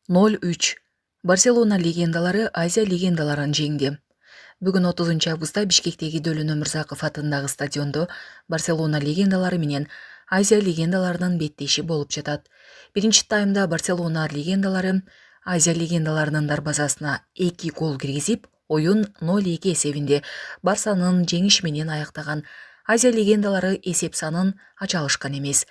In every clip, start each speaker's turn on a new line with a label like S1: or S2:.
S1: 0-3. Барселона легендалары Азия легендаларын жеңди. Бүгүн 30 августта Бишкектеги Дөлөн Өмүрзаков атындагы стадиондо Барселона легендалары менен Азия легендаларынын беттеши болуп жатат. Биринчи таймда Барселона легендалары Азия легендаларынын дарбазасына 2 гол киргизип, оюн 0-2 эсебинде Барсанын жеңиши менен аяктаган. Азия легендалары эсеп санын ача алышкан эмес.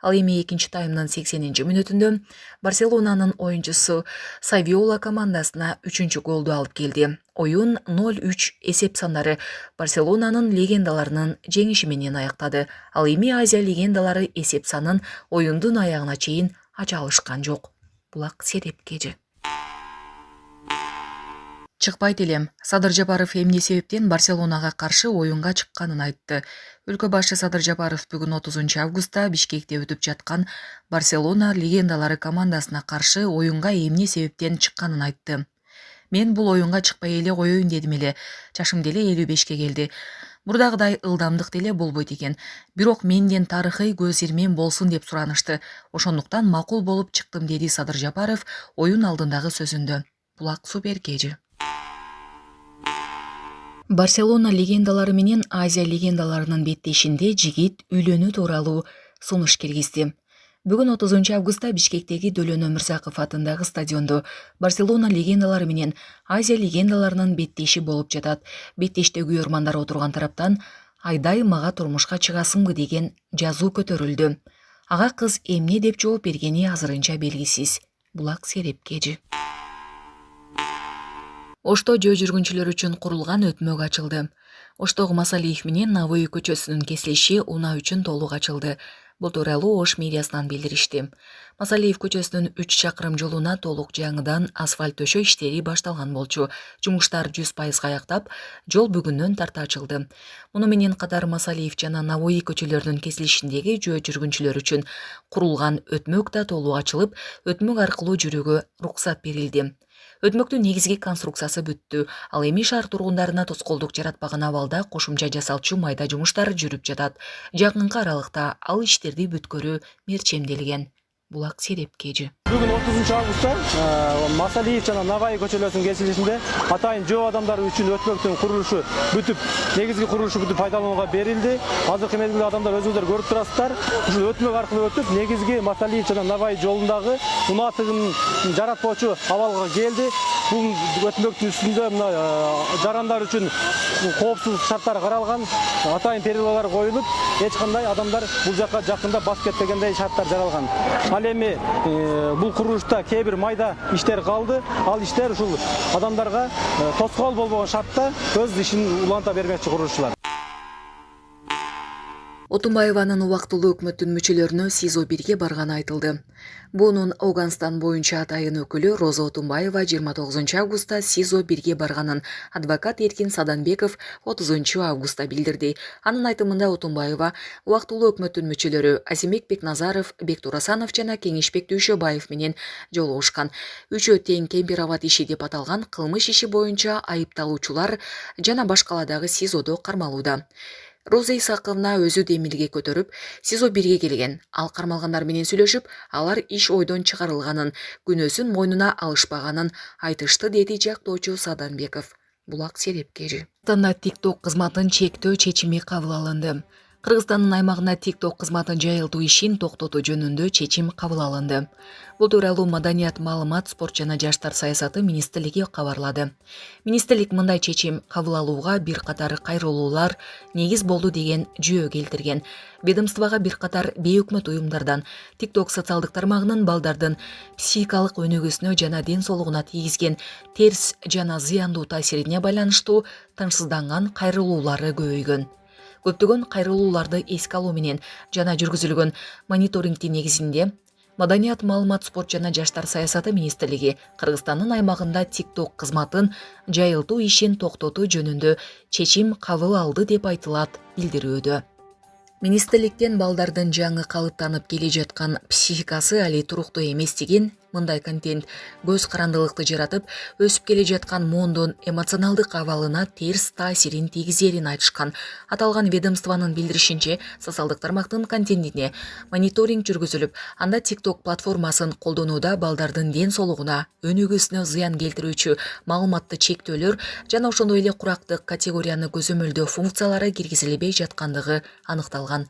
S1: Ал эми экинчи таймдын 80-мүнөтүндө Барселонанын оюнчусу Савиола командасына 3 голду алып келди. Оюн 0-3 эсеп сандары Барселонанын легендаларынын жеңиши менен аяктады. Ал эми Азия легендалары эсеп санын оюндун аягына чейин ача алышкан жок. Булак серепкежи. Чыкпайт элем. Садыр Жапаров эмне себептен Барселонага каршы оюнга чыкканын айтты. Өлкө башы Садыр Жапаров бүгүн 30 августта Бишкекте өтүп жаткан Барселона легендалары командасына каршы оюнга эмне себептен чыкканын айтты. Мен бул оюнга чыкпай эле коеюн дедим эле. Жашым деле 55-ке келди. Мурдагыдай ылдамдык деле болбойт экен. Бирок менден тарыхый көз ирмем болсун деп суранышты. Ошондуктан макул болуп чыктым, деди Садыр Жапаров оюн алдындагы сөзүндө. Булак суперкежи. Барселона легендалары менен Азия легендаларынын беттешинде жигит үйлөнүү тууралуу сунуш киргизди. Бүгүн 30 августта Бишкектеги Дөлөн Өмүрзаков атындагы стадиондо Барселона легендалары менен Азия легендаларынын беттеши болуп жатат. Беттеште күйөрмандар отурган тараптан "Айдай мага турмушка чыгасыңбы" деген жазуу көтөрүлдү. Ага кыз эмне деп жооп бергени азырынча белгисиз. Булак серепкежи. Ошто жөө жүргүнчүлөр үчүн курулган өтмөк ачылды. Оштогу Масалиев менен Навои көчөсүнүн кесилиши унаа үчүн толук ачылды. Бул тууралуу Ош медиасынан билдиришти. Масалиев көчөсүнүн 3 чакырым жолуна толук жаңыдан асфальт төшөө иштери башталган болчу. Жумуштар 100% аяктап, жол бүгүннөн тарта ачылды. Муну менен катар Масалиев жана Навои көчөлөрүнүн кесилишиндеги жөө жүргүнчүлөр үчүн курулган өтмөк да толук ачылып, өтмөк аркылуу жүрүүгө уруксат берилди. Өтмөктүн негизги конструкциясы бүттү. Ал эми шаар тургундарына тоскоолдук жаратпаган абалда кошумча жасалчу майда жумуштар жүрүп жатат. Жакынкы аралыкта ал иштерди бүткөрүү мерчемделген. Булак серепкежи.
S2: Бүгүн 30 августта Масалиев жана Наваи көчөлөрүнүн кесилишинде атайын жөө адамдар үчүн өтмөктүн курулушу бүтүп, негизги курулушу бүтүп пайдаланууга берилди. Азыркы мезгилде адамдар өзүңүздөр көрүп турасыздар. Ушул өтмөк аркылуу өтүп, негизги Масалиев жана Наваи жолундагы унаа тыгынын жаратпоочу абалга келди. Бул өтмөктүн үстүндө мына жарандар үчүн коопсуздук шарттары каралган, атайын перилалар коюлуп, эч кандай адамдар бул жака жакында басып кетпегендей шарттар жаралган. Ал эми бул курулушта кээ бир майда иштер калды. Ал иштер ушул адамдарга тоскоол болбогон шартта өз ишин уланта бермекчи курулушчулар.
S1: Отунбаеванын убактылуу өкмөттүн мүчөлөрүнө СИЗО 1-ге барганы айтылды. Бунун Ауганстан боюнча атайын өкүлү Роза Отунбаева 29 августта СИЗО 1-ге барганын адвокат Эркин Саданбеков 30 августта билдирди. Анын айтымында Отунбаева убактылуу өкмөттүн мүчөлөрү Азимбек Бекназаров, Бектур Асанов жана Кеңешбек Дүйшөбаев менен жолугушкан. Үчөө тең кемпир-абад иши деп аталган кылмыш иши боюнча айыпталуучулар жана башкаладагы СИЗОдо кармалууда. Роза Исаковна өзү демилге көтөрүп, СИЗО 1-ге келген. Ал кармалгандар менен сүйлөшүп, алар иш ойдон чыгарылганын, күнөөсүн мойнуна алышпаганын айтышты, деди жактоочу Саданбеков. Булак серепкежи. Кыргызстанда TikTok кызматын чектөө чечими кабыл алынды. Кыргызстандын аймагына TikTok кызматын жайылтуу ишин токтотуу жөнүндө чечим кабыл алынды. Бул тууралуу Маданият, маалымат, спорт жана жаштар саясаты министрлиги кабарлады. Министрлик мындай чечим кабыл алууга бир катар кайрылуулар негиз болду деген жүйө келтирген. Ведомствого бир катар бейөкмөт уюмдардан TikTok социалдык тармагынын балдардын психикалык өнүгүүсүнө жана ден соолугуна тийгизген терс жана зыяндуу таасирине байланыштуу тынчсызданган кайрылуулары көбөйгөн. Көптөгөн кайрылууларды эске алуу менен жана жүргүзүлгөн мониторингдин негизинде Маданият, маалымат, спорт жана жаштар саясаты министрлиги Кыргызстандын аймагында TikTok кызматын жайылтуу ишин токтотуу жөнүндө чечим кабыл алды деп айтылат билдирүүдө. Министрликтен балдардын жаңы калыптанып келе жаткан психикасы али туруктуу эместигин, мындай контент көз карандылыкты жаратып, өсүп келе жаткан мондун эмоционалдык абалына терс таасирин тийгизерин айтышкан. Аталган ведомствонун билдиришинче, социалдык тармактын контентине мониторинг жүргүзүлүп, анда TikTok платформасын колдонууда балдардын ден соолугуна, өнүгүүсүнө зыян келтирүүчү маалыматты чектөөлөр жана ошондой эле курактык категорияны көзөмөлдөө функциялары киргизилбей жаткандыгы аныкталган.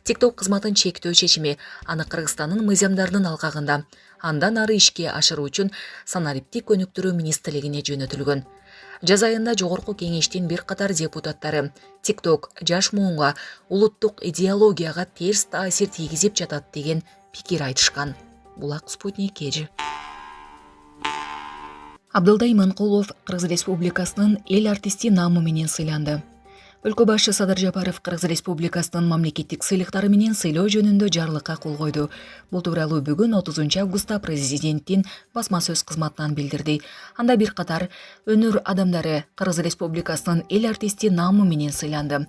S1: TikTok кызматын чектөө чечими аны Кыргызстандын мыйзамдарынын алкагында андан ары ишке ашыруу үчүн санариптик өнүктүрүү министрлигине жөнөтүлгөн. Жаз айында жогорку кеңештин бир катар депутаттары TikTok жаш муунга, улуттук идеологияга терс таасир тийгизип жатат деген пикир айтышкан. Булак Спутник KG. Абдылда Иманкулов Кыргыз Республикасынын эл артисти наамы менен сыйланды. Өлкө башы Садыр Жапаров Кыргыз Республикасынын мамлекеттик сыйлыктары менен сыйлоо жөнүндө жарлыкка кол койду. Бул тууралуу бүгүн 30 августта президенттин басма сөз кызматынан билдирди. Анда бир катар өнөр адамдары Кыргыз Республикасынын эл артисти наамы менен сыйланды.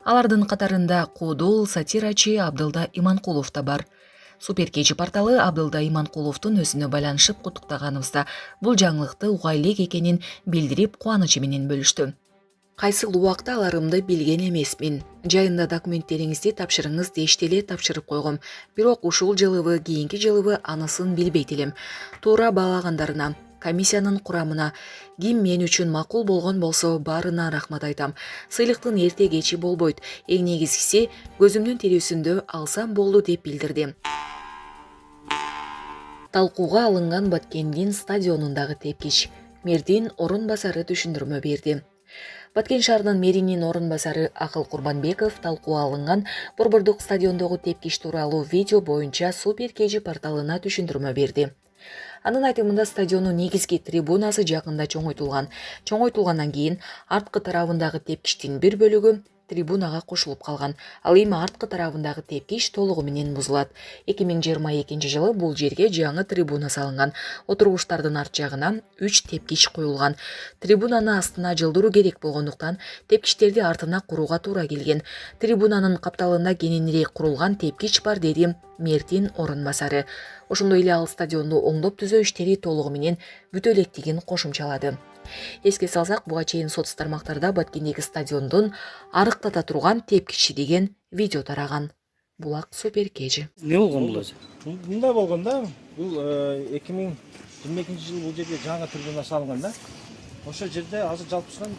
S1: Алардын катарында куудул сатирачы Абдылда Иманкулов да бар. Супер KG порталы Абдылда Иманкуловдун өзүнө байланышып куттуктаганыбызда бул жаңылыкты угай элек экенин билдирип, кубанычы менен бөлүштү. Кайсыл убакта аларымды билген эмесмин. Жайында документтериңизди тапшырыңыз дешти эле тапшырып койгом. Бирок ушул жылыбы, кийинки жылыбы анысын билбейт элем. Туура баалагандарына, комиссиянын курамына, ким мен үчүн макул болгон болсо баарына рахмат айтам. Сыйлыктын эрте кечи болбойт. Эң негизгиси көзүмдүн тирүүсүндө алсам болду деп билдирди. Талкууга алынган Баткендин стадионундагы тепкич. Мэрдин орун басары түшүндүрмө берди. Баткен шаарынын мэринин орун басары Акыл Курбанбеков талкууга алынган Борбордук стадиондогу тепкич тууралуу видео боюнча Супер KG порталына түшүндүрмө берди. Анын айтымында стадиондун негизги трибунасы жакында чоңойтулган. Чоңойтулгандан кийин арткы тарабындагы тепкичтин бир бөлүгү трибунага кошулуп калган. Ал эми арткы тарабындагы тепкич толугу менен бузулат. 2022 жылы бул жерге жаңы трибуна салынган. Отургучтардын арт жагына 3 тепкич коюлган. Трибунаны астына жылдыруу керек болгондуктан тепкичтерди артына курууга туура келген. Трибунанын капталында кененирээк курулган тепкич бар деди мэрдин орун басары. Ошондой эле ал стадионду оңдоп түзөө иштери толугу менен бүтө электигин кошумчалады. Эске салсак, буга чейин соц тармактарда Баткендеги стадиондун арыктата турган тепкичи деген видео тараган. Булак Супер KG.
S3: Не болгон бул өзү?
S2: Мындай болгон да, бул 2022 жылы бул жерге жаңы трибуна салынган да. Ошол жерде азыр жалпысынан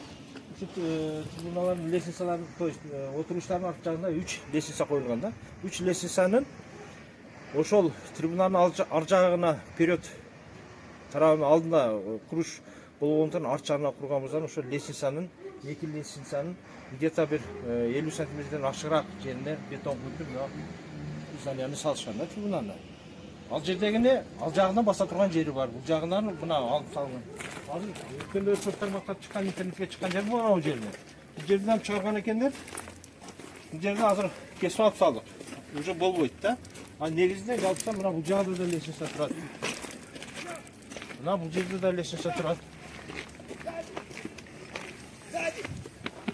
S2: ушу трибуналардын лестницаларын, то есть отургучтардын арт жагында 3 лестница коюлган да. 3 лестницанын ошол трибунанын ар жагына вперед тарабынын алдында куруш болгондуктан арт жагына курганыбыздан ошол лестницанын, 2 лестницанын где-то бир 50 сантиметрден ашыгыраак жерине бетон куюп, зданияны салышкан да трибунаны. Ал жердегине ал жагынан баса турган жери бар. Бул жагынан мына алып салган. Азыр өткөндө соц тармактар чыккан, интернетке чыккан жер бар ал жерде. Бул жерден ham чыгарган экендер. Бул жерде азыр кесип алып салдык. Уже болбойт да. А негизинен жалпыса мына бул жагда да лестница турат. Мына бул жерде да лестница турат.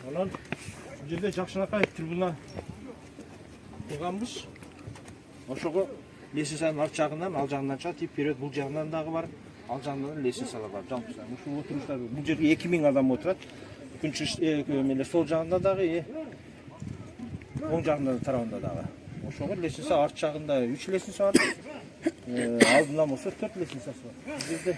S2: Анан бул жерде жакшынакай трибуна кылганбыз. Ошого лестницанын арт жагынан, ал жагынан чыгат, вперед бул жагынан дагы бар, ал жагынан лестницалар бар. Жалпыса ушул отуруштар бул жерге 2000 адам отурат. Экинчи сол жагында дагы, оң жагында тарабында дагы. Ошого лестница арт жагында 3 лестница бар. Алдынан болсо 4 лестницасы бар. Бул жерде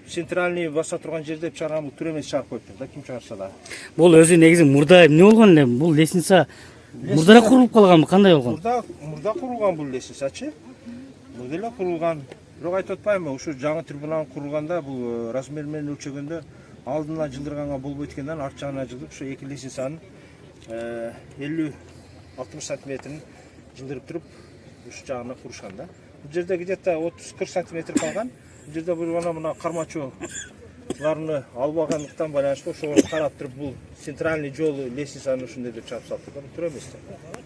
S2: центральный баса турган жерде чыгарган бул тура эмес чыгарып коюптур да, ким чыгарса да.
S3: Бул өзү негизи мурда эмне болгон эле? Бул лестница мурдараак курулуп калганбы, кандай болгон?
S2: Мурда курулган бул лестницачы. Мурда эле курулган. Бирок айтып атпаймынбы, ушу жаңы трибунанын курулганда бул размер менен өлчөгөндө алдына жылдырганга болбойт экенден арт жагына жылдырып, ушу 2 лестницанын 50-60 сантиметрин жылдырып туруп, ушу жагына курушкан да. Бул жерде где-то 30-40 сантиметр калган. Бул жерде мына кармачуларны албагандыктан байланыштуу ошого карап туруп, бул центральный жолу лестницаны ушундай деп чапсалып турган, тура эмес да.